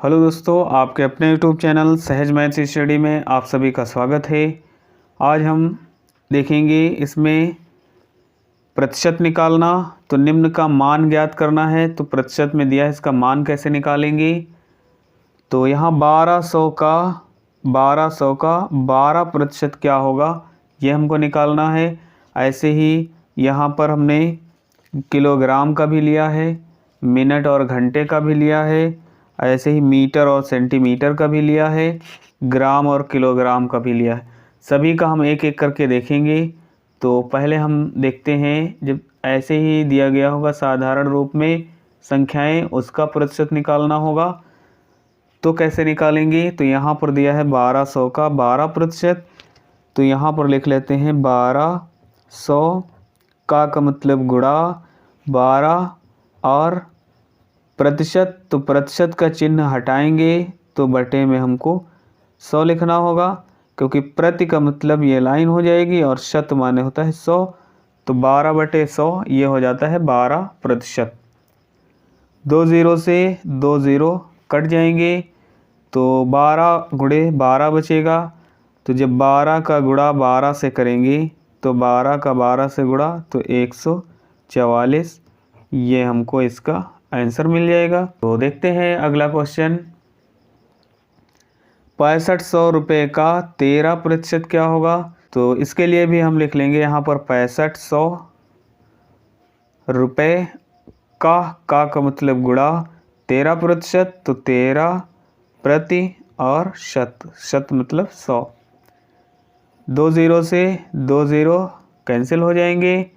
Hello दोस्तों, आपके अपने यूट्यूब चैनल सहज मैथ्स स्टडी में आप सभी का स्वागत है। आज हम देखेंगे इसमें प्रतिशत निकालना। तो निम्न का मान ज्ञात करना है, तो प्रतिशत में दिया है, इसका मान कैसे निकालेंगे। तो यहाँ 1200 का 12% क्या होगा, ये हमको निकालना है। ऐसे ही यहाँ पर हमने किलोग्राम का भी लिया है, मिनट और घंटे का भी लिया है, ऐसे ही मीटर और सेंटीमीटर का भी लिया है, ग्राम और किलोग्राम का भी लिया है। सभी का हम एक एक करके देखेंगे। तो पहले हम देखते हैं, जब ऐसे ही दिया गया होगा साधारण रूप में संख्याएं, उसका प्रतिशत निकालना होगा। तो कैसे निकालेंगे, तो यहाँ पर दिया है 1200 का 12%। तो यहाँ पर लिख लेते हैं 1200 का मतलब गुणा 12 और प्रतिशत, तो प्रतिशत का चिन्ह हटाएंगे तो बटे में हमको 100 लिखना होगा, क्योंकि प्रति का मतलब ये लाइन हो जाएगी और शत माने होता है 100। तो 12/100 ये हो जाता है 12%। 2 0 से 2 0 कट जाएंगे, तो 12 गुणे 12 बचेगा। तो जब 12 का गुणा 12 से करेंगे तो 12 का 12 से गुणा तो 144, ये हमको इसका आंसर मिल जाएगा। तो देखते हैं अगला क्वेश्चन। 6500 रुपये का 13% क्या होगा। तो इसके लिए भी हम लिख लेंगे यहाँ पर 6500 रुपये का मतलब गुणा 13%, तो 13 प्रति और शत मतलब 100। 2 0 से 2 0 कैंसिल हो जाएंगे।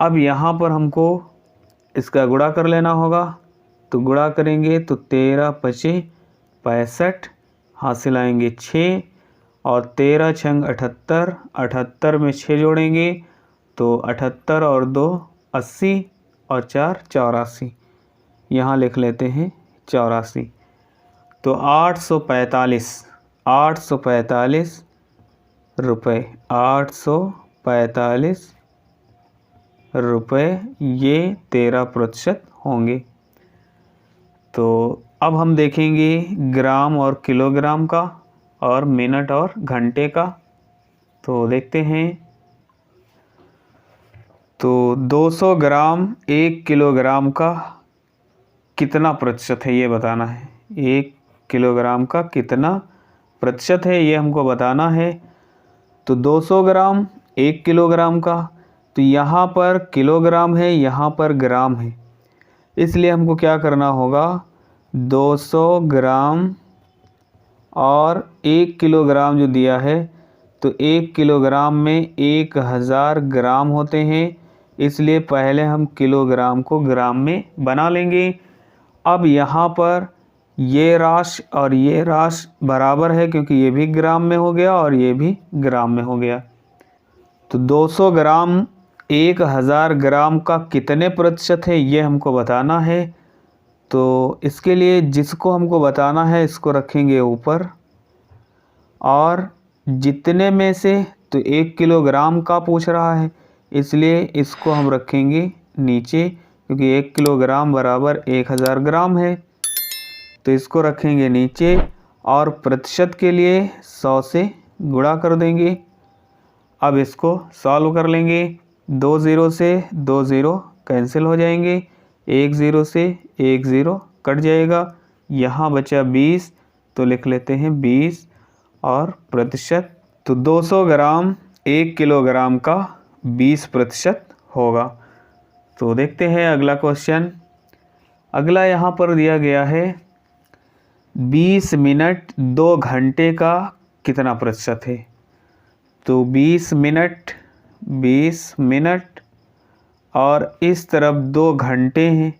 अब यहाँ पर हमको इसका गुणा कर लेना होगा। तो गुणा करेंगे तो 13 पचे 65, हासिल आएंगे 6 और 13 छंग 78, 78 में 6 जोड़ेंगे तो 78 और 2 80 और 4 84, यहाँ लिख लेते हैं 84। तो 845 रुपये, 845 रुपये ये 13% होंगे। तो अब हम देखेंगे ग्राम और किलोग्राम का और मिनट और घंटे का। तो देखते हैं। तो 200 ग्राम 1 किलोग्राम का कितना प्रतिशत है, ये बताना है। 1 किलोग्राम का कितना प्रतिशत है, ये हमको बताना है। तो 200 ग्राम 1 किलोग्राम का, तो यहाँ पर किलोग्राम है, यहाँ पर ग्राम है, इसलिए हमको क्या करना होगा, 200 ग्राम और 1 किलोग्राम जो दिया है, तो 1 किलोग्राम में 1000 ग्राम होते हैं, इसलिए पहले हम किलोग्राम को ग्राम में बना लेंगे। अब यहाँ पर ये राशि और ये राशि बराबर है, क्योंकि ये भी ग्राम में हो गया और ये भी ग्राम में हो गया। तो 200 ग्राम 1000 ग्राम का कितने प्रतिशत है, ये हमको बताना है। तो इसके लिए जिसको हमको बताना है इसको रखेंगे ऊपर, और जितने में से, तो 1 किलोग्राम का पूछ रहा है, इसलिए इसको हम रखेंगे नीचे, क्योंकि 1 किलोग्राम बराबर 1000 ग्राम है, तो इसको रखेंगे नीचे। और प्रतिशत के लिए 100 से गुणा कर देंगे। अब इसको सॉल्व कर लेंगे। 2 0 से 2 0 कैंसिल हो जाएंगे, 1 0 से 1 0 कट जाएगा, यहाँ बचा 20, तो लिख लेते हैं 20 और प्रतिशत। तो 200 ग्राम 1 किलोग्राम का 20% होगा। तो देखते हैं अगला क्वेश्चन। अगला यहाँ पर दिया गया है 20 मिनट 2 घंटे का कितना प्रतिशत है। तो 20 मिनट और इस तरफ 2 घंटे हैं,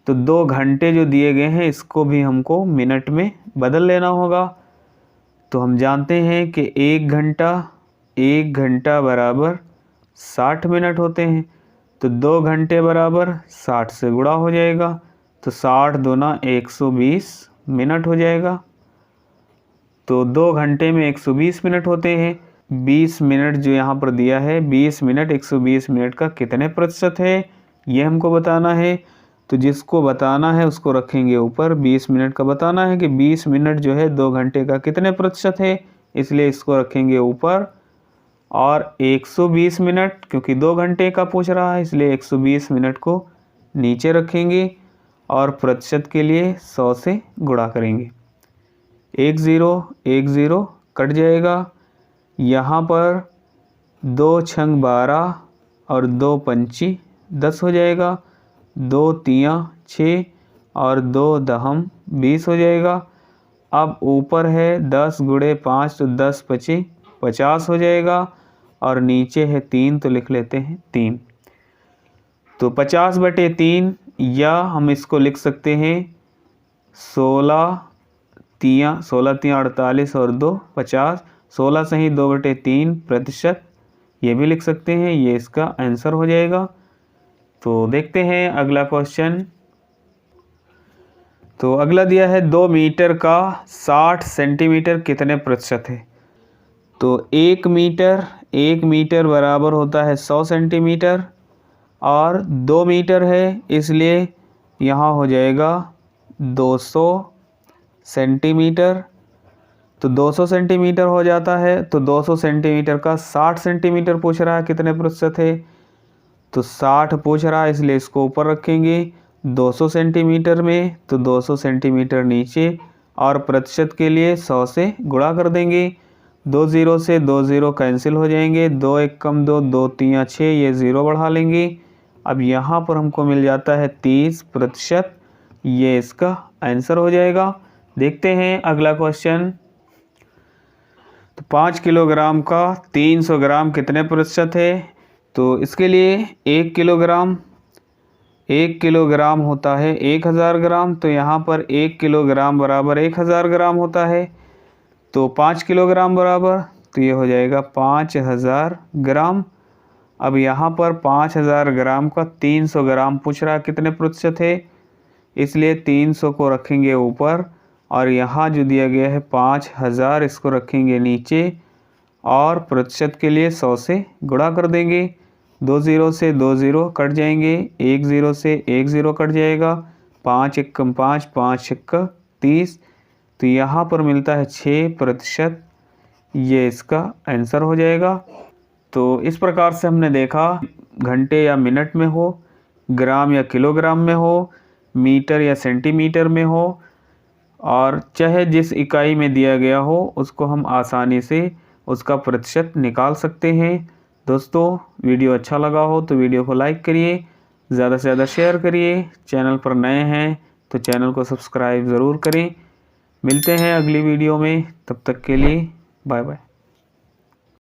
तो 2 घंटे जो दिए गए हैं इसको भी हमको मिनट में बदल लेना होगा। तो हम जानते हैं कि 1 घंटा बराबर 60 मिनट होते हैं, तो 2 घंटे बराबर 60 से गुणा हो जाएगा, तो 60 दूना 120 मिनट हो जाएगा। तो 2 घंटे में 120 मिनट होते हैं। 20 मिनट जो यहाँ पर दिया है, 20 मिनट 120 मिनट का कितने प्रतिशत है, ये हमको बताना है। तो जिसको बताना है उसको रखेंगे ऊपर। 20 मिनट का बताना है कि 20 मिनट जो है 2 घंटे का कितने प्रतिशत है, इसलिए इसको रखेंगे ऊपर। और 120 मिनट, क्योंकि 2 घंटे का पूछ रहा है इसलिए 120 मिनट को नीचे रखेंगे और प्रतिशत के लिए 100 से गुणा करेंगे। 1 0 कट जाएगा। यहाँ पर 2 छंग 12 और 2 पंची 10 हो जाएगा। 2 तियाँ 6 और 2 दहम 20 हो जाएगा। अब ऊपर है 10 गुणे 5 तो 10 पची 50 हो जाएगा और नीचे है 3 तो लिख लेते हैं 3। तो 50/3 या हम इसको लिख सकते हैं 16 तियाँ 48 और 2 50। 16 सही 2/3 प्रतिशत, ये भी लिख सकते हैं। ये इसका आंसर हो जाएगा। तो देखते हैं अगला क्वेश्चन। तो अगला दिया है 2 मीटर का 60 सेंटीमीटर कितने प्रतिशत है। तो 1 मीटर बराबर होता है 100 सेंटीमीटर और 2 मीटर है, इसलिए यहाँ हो जाएगा 200 सेंटीमीटर। तो 200 सेंटीमीटर हो जाता है। तो 200 सेंटीमीटर का 60 सेंटीमीटर पूछ रहा है कितने प्रतिशत है। तो 60 पूछ रहा है इसलिए इसको ऊपर रखेंगे 200 सेंटीमीटर में, तो 200 सेंटीमीटर नीचे और प्रतिशत के लिए 100 से गुणा कर देंगे। 2 0 से 2 0 कैंसिल हो जाएंगे। 2 1 कम 2 2 3 6, ये 0 बढ़ा लेंगे। अब यहाँ पर हमको मिल जाता है 30%, ये इसका आंसर हो जाएगा। देखते हैं अगला क्वेश्चन। तो 5 किलोग्राम का 300 ग्राम कितने प्रतिशत है। तो इसके लिए 1 किलोग्राम होता है 1000 ग्राम। तो यहाँ पर 1 किलोग्राम बराबर 1000 ग्राम होता है। तो 5 किलोग्राम बराबर, तो ये हो जाएगा 5000 ग्राम। अब यहाँ पर 5000 ग्राम का 300 ग्राम पूछ रहा है कितने प्रतिशत है, इसलिए 300 को रखेंगे ऊपर और यहाँ जो दिया गया है 5000 इसको रखेंगे नीचे और प्रतिशत के लिए 100 से गुणा कर देंगे। 2 0 से 2 0 कट जाएंगे। 1 0 से 1 0 कट जाएगा। 5 1 कम 5 5 1 30। तो यहाँ पर मिलता है 6%, ये इसका आंसर हो जाएगा। तो इस प्रकार से हमने देखा घंटे या मिनट में हो, ग्राम या किलोग्राम में हो, मीटर या सेंटीमीटर में हो, और चाहे जिस इकाई में दिया गया हो उसको हम आसानी से उसका प्रतिशत निकाल सकते हैं। दोस्तों वीडियो अच्छा लगा हो तो वीडियो को लाइक करिए, ज़्यादा से ज़्यादा शेयर करिए। चैनल पर नए हैं तो चैनल को सब्सक्राइब ज़रूर करें। मिलते हैं अगली वीडियो में, तब तक के लिए बाय बाय।